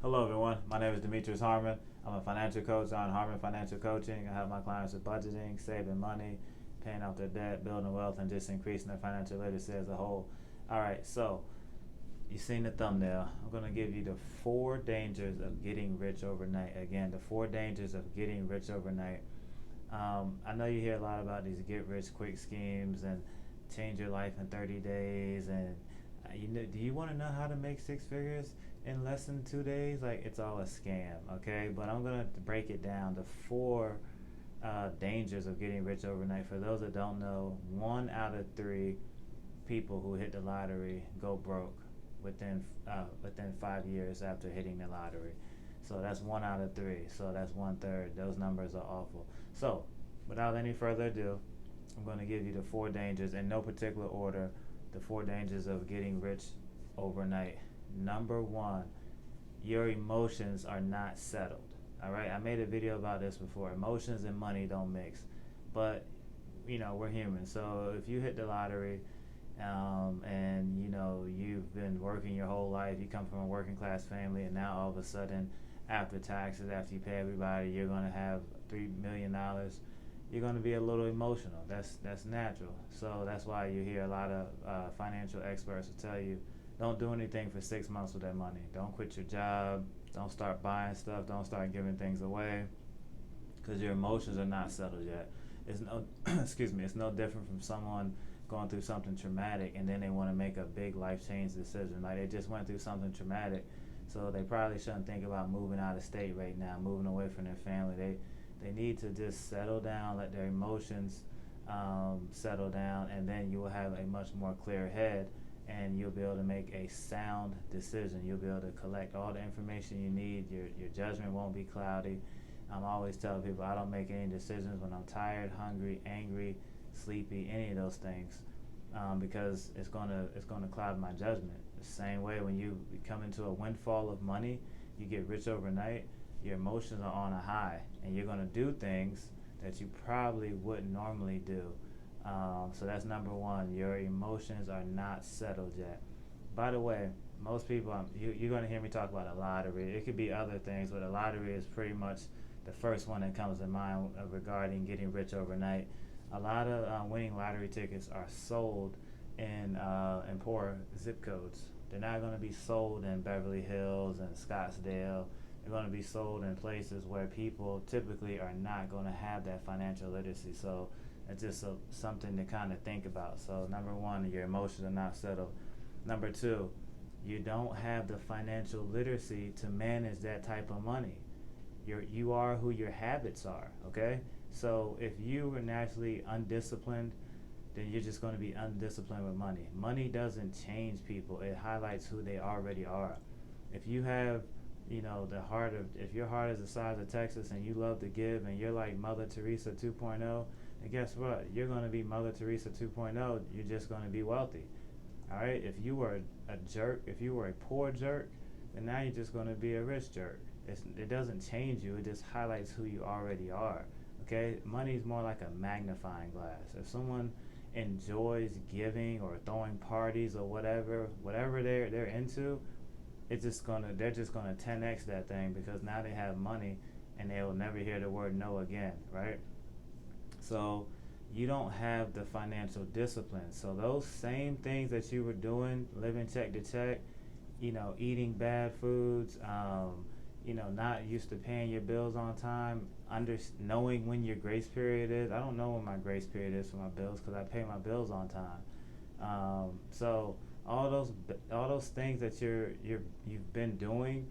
Hello, everyone. My name is Demetrius Harmon. I'm a financial coach on Harmon Financial Coaching. I help my clients with budgeting, saving money, paying off their debt, building wealth, and just increasing their financial literacy as a whole. All right, so you've seen the thumbnail. I'm going to give you the four dangers of getting rich overnight. Again, the four dangers of getting rich overnight. I know you hear a lot about these get rich quick schemes and change your life in 30 days. And do you want to know how to make six figures in less than 2 days? Like, it's all a scam, okay? But I'm going to break it down to four dangers of getting rich overnight. For those that don't know, 1 out of 3 people who hit the lottery go broke within 5 years after hitting the lottery. So that's 1 out of 3. So that's 1/3. Those numbers are awful. So, without any further ado, I'm going to give you the four dangers in no particular order. The four dangers of getting rich overnight. Number one, your emotions are not settled. All right, I made a video about this before. Emotions and money don't mix, but we're human. So if you hit the lottery, and you've been working your whole life, you come from a working class family, and now all of a sudden, after taxes, after you pay everybody, you're going to have $3 million. You're going to be a little emotional. That's natural. So that's why you hear a lot of financial experts will tell you, don't do anything for 6 months with that money. Don't quit your job. Don't start buying stuff. Don't start giving things away, because your emotions are not settled yet. It's no, excuse me. It's no different from someone going through something traumatic and then they want to make a big life change decision. Like, they just went through something traumatic, so they probably shouldn't think about moving out of state right now, moving away from their family. They need to just settle down, let their emotions settle down, and then you will have a much more clear head, and you'll be able to make a sound decision. You'll be able to collect all the information you need. Your judgment won't be cloudy. I'm always telling people I don't make any decisions when I'm tired, hungry, angry, sleepy, any of those things, because it's gonna cloud my judgment. The same way, when you come into a windfall of money, you get rich overnight. Your emotions are on a high, and you're gonna do things that you probably wouldn't normally do. So that's number one. Your emotions are not settled yet. By the way, most people, you're going to hear me talk about a lottery. It could be other things, but a lottery is pretty much the first one that comes to mind regarding getting rich overnight. A lot of winning lottery tickets are sold in poor zip codes. They're not going to be sold in Beverly Hills and Scottsdale. They're going to be sold in places where people typically are not going to have that financial literacy. So it's just something to kind of think about. So number one, your emotions are not settled. Number two, you don't have the financial literacy to manage that type of money. You are who your habits are. Okay, so if you were naturally undisciplined, then you're just going to be undisciplined with money. Money doesn't change people; it highlights who they already are. If you have, if your heart is the size of Texas and you love to give and you're like Mother Teresa 2.0, and guess what? You're going to be Mother Teresa 2.0. You're just going to be wealthy. All right. If you were a jerk, if you were a poor jerk, then now you're just going to be a rich jerk. It doesn't change you. It just highlights who you already are. Okay. Money is more like a magnifying glass. If someone enjoys giving or throwing parties or whatever they're into, they're just gonna 10x that thing, because now they have money and they will never hear the word no again, right? So you don't have the financial discipline. So those same things that you were doing, living check to check, eating bad foods, not used to paying your bills on time, knowing when your grace period is. I don't know when my grace period is for my bills because I pay my bills on time. So all those things that you've been doing,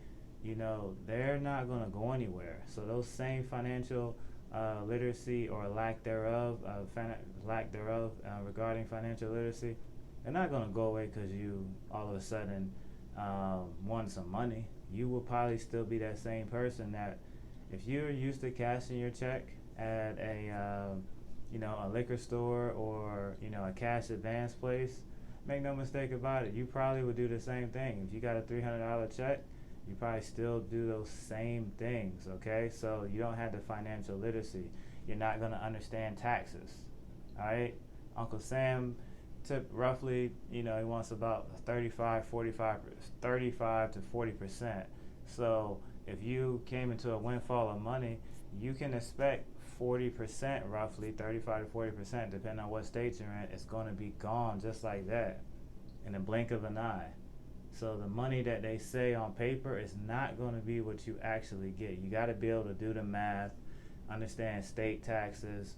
they're not going to go anywhere. So those same financial literacy or lack thereof regarding financial literacy, they're not going to go away because you all of a sudden won some money. You will probably still be that same person that, if you're used to cashing your check at a liquor store or a cash advance place, make no mistake about it, you probably would do the same thing. If you got a $300 check, you probably still do those same things. Okay, so you don't have the financial literacy. You're not going to understand taxes. All right, Uncle Sam tip roughly, he wants about 35 to 40%. So if you came into a windfall of money, you can expect 40%, roughly 35 to 40%, depending on what state you're in, it's going to be gone just like that in the blink of an eye. So the money that they say on paper is not going to be what you actually get. You got to be able to do the math, understand state taxes,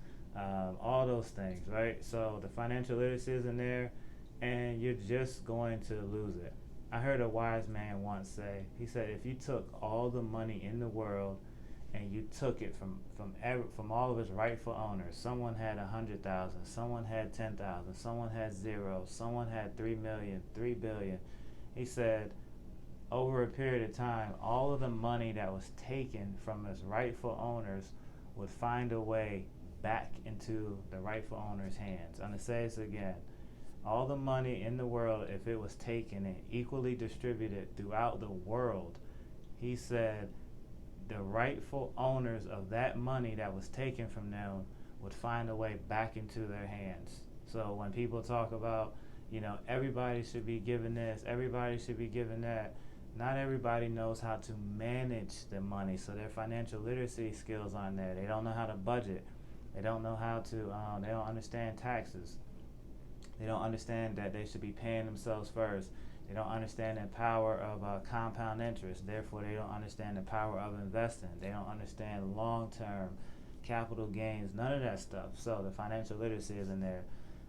all those things, right? So the financial literacy is in there, and you're just going to lose it. I heard a wise man once say, he said, if you took all the money in the world and you took it from all of its rightful owners, someone had 100,000, someone had 10,000, someone had zero, someone had 3 million, 3 billion. He said, over a period of time, all of the money that was taken from its rightful owners would find a way back into the rightful owner's hands. I'm going to say this again. All the money in the world, if it was taken and equally distributed throughout the world, he said the rightful owners of that money that was taken from them would find a way back into their hands. So when people talk about, everybody should be given this, everybody should be given that, not everybody knows how to manage the money. So their financial literacy skills aren't there. They don't know how to budget. They don't know how to, they don't understand taxes. They don't understand that they should be paying themselves first. They don't understand the power of compound interest. Therefore, they don't understand the power of investing. They don't understand long-term capital gains, none of that stuff. So the financial literacy is in there.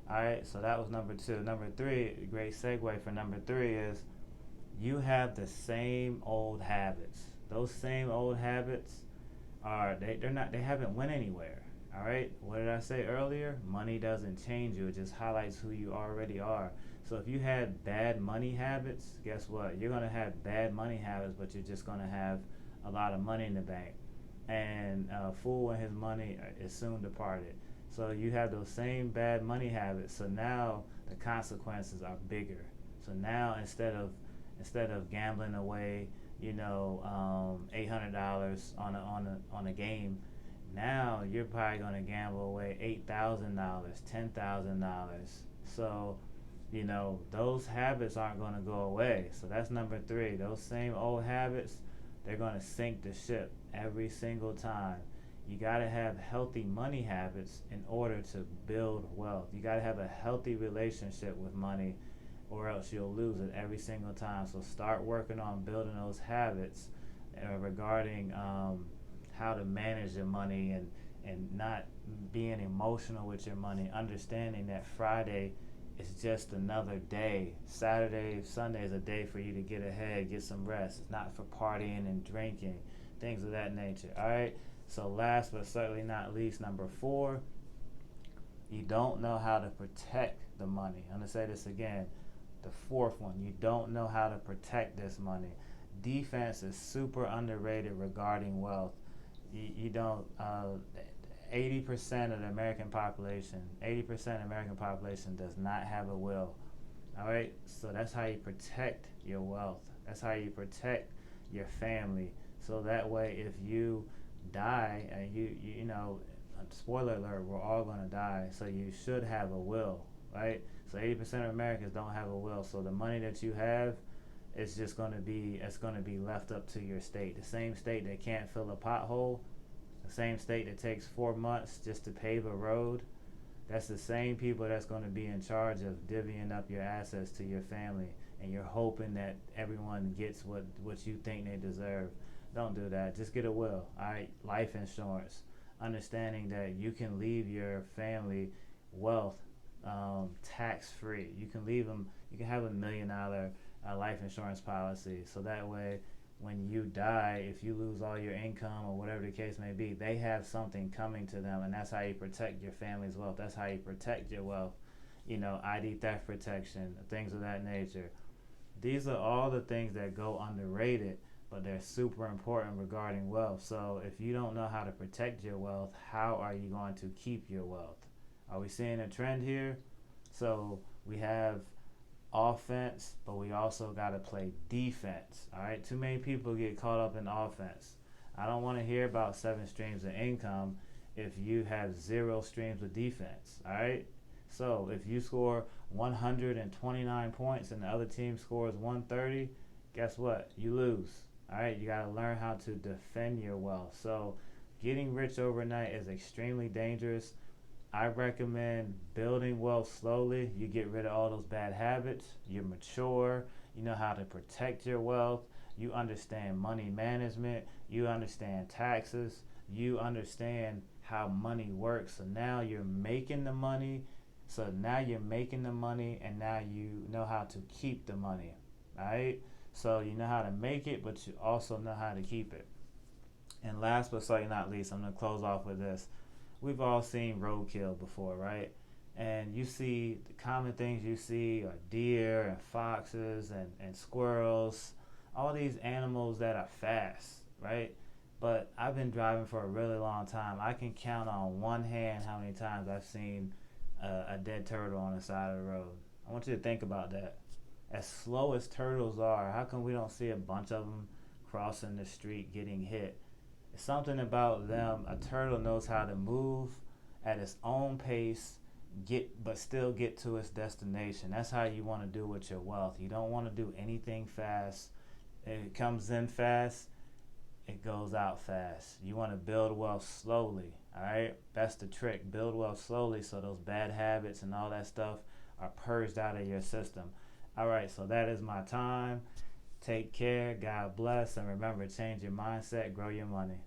All right, so that was number 2. Number 3, a great segue for number 3 is you have the same old habits. Those same old habits they haven't went anywhere. All right, what did I say earlier? Money doesn't change you. It just highlights who you already are. So if you had bad money habits, guess what? You're going to have bad money habits, but you're just going to have a lot of money in the bank. And a fool and his money is soon departed. So you have those same bad money habits. So now the consequences are bigger. So now instead of gambling away, $800 on a game, now you're probably going to gamble away $8,000, $10,000. So, those habits aren't going to go away. So that's number 3. Those same old habits, they're going to sink the ship every single time. You got to have healthy money habits in order to build wealth. You got to have a healthy relationship with money, or else you'll lose it every single time. So start working on building those habits regarding how to manage your money and not being emotional with your money, understanding that Friday is just another day. Saturday, Sunday is a day for you to get ahead, get some rest. It's not for partying and drinking, things of that nature. All right, so last but certainly not least, number 4, you don't know how to protect the money. I'm going to say this again. The 4th one, you don't know how to protect this money. Defense is super underrated regarding wealth. You don't, 80% of the American population, 80% of American population does not have a will. All right, so that's how you protect your wealth. That's how you protect your family. So that way, if you die, and you know, spoiler alert, we're all going to die. So you should have a will, right? So 80% of Americans don't have a will. So the money that you have, it's going to be left up to your state. The same state that can't fill a pothole, the same state that takes 4 months just to pave a road, that's the same people that's going to be in charge of divvying up your assets to your family, and you're hoping that everyone gets what you think they deserve. Don't do that. Just get a will. All right, life insurance, understanding that you can leave your family wealth tax-free. You can leave them. You can have $1 million life insurance policy, so that way when you die, if you lose all your income or whatever the case may be, they have something coming to them, and that's how you protect your family's wealth. That's how you protect your wealth. ID theft protection, things of that nature. These are all the things that go underrated, but they're super important regarding wealth. So if you don't know how to protect your wealth, how are you going to keep your wealth? Are we seeing a trend here? So we have offense, but we also got to play defense. All right, too many people get caught up in offense. I don't want to hear about 7 streams of income if you have 0 streams of defense. All right, so if you score 129 points and the other team scores 130, guess what? You lose. All right, you got to learn how to defend your wealth. So getting rich overnight is extremely dangerous. I recommend building wealth slowly. You get rid of all those bad habits. You're mature. You know how to protect your wealth. You understand money management. You understand taxes. You understand how money works. So now you're making the money. And now you know how to keep the money. All right? So you know how to make it, but you also know how to keep it. And last but certainly not least, I'm going to close off with this. We've all seen roadkill before, right? And you see the common things you see are deer and foxes and squirrels, all these animals that are fast, right? But I've been driving for a really long time. I can count on one hand how many times I've seen a dead turtle on the side of the road. I want you to think about that. As slow as turtles are, how come we don't see a bunch of them crossing the street getting hit? It's something about them. A turtle knows how to move at its own pace, but still get to its destination. That's how you want to do with your wealth. You don't want to do anything fast. It comes in fast, it goes out fast. You want to build wealth slowly. All right, that's the trick. Build wealth slowly so those bad habits and all that stuff are purged out of your system. All right, so that is my time. Take care. God bless. And remember, change your mindset, grow your money.